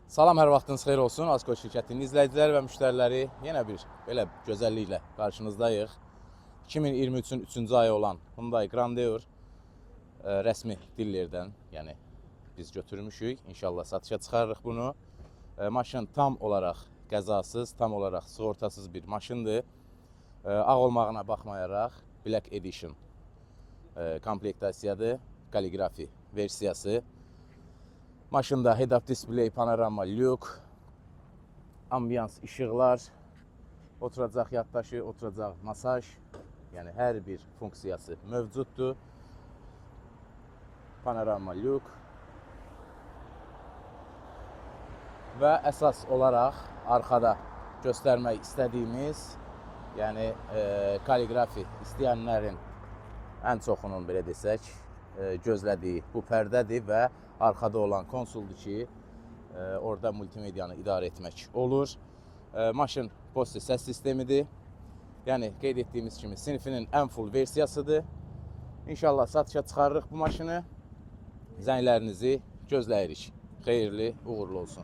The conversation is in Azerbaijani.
Salam, hər vaxtınız xeyir olsun. Asko şirkətinin izləyiciləri və müştəriləri yenə bir belə gözəlliklə qarşınızdayıq. 2023-ün 3-cü ayı olan Hyundai Grandeur rəsmi dillerdən, yəni biz götürmüşük. İnşallah satışa çıxarırıq bunu. Maşın tam olaraq qəzasız, tam olaraq sığortasız bir maşındır. Ağ olmağına baxmayaraq Black Edition komplektasiyadır, kaligrafi versiyası. Maşında head-up display, panorama lük, ambiyans işıqlar, oturacaq yaddaşı, oturacaq masaj, yəni hər bir funksiyası mövcuddur. Panorama lük və əsas olaraq arxada göstərmək istədiyimiz, yəni kaligrafi istəyənlərin ən çoxunun belə desək gözlədiyi bu pərdədir və arxada olan konsoldur ki, orada multimediyanı idarə etmək olur. Maşın Bose səs sistemidir. Yəni qeyd etdiyimiz kimi sinifinin ən full versiyasıdır. İnşallah satışa çıxarırıq bu maşını. Zənglərinizi gözləyirik. Xeyirli, uğurlu olsun.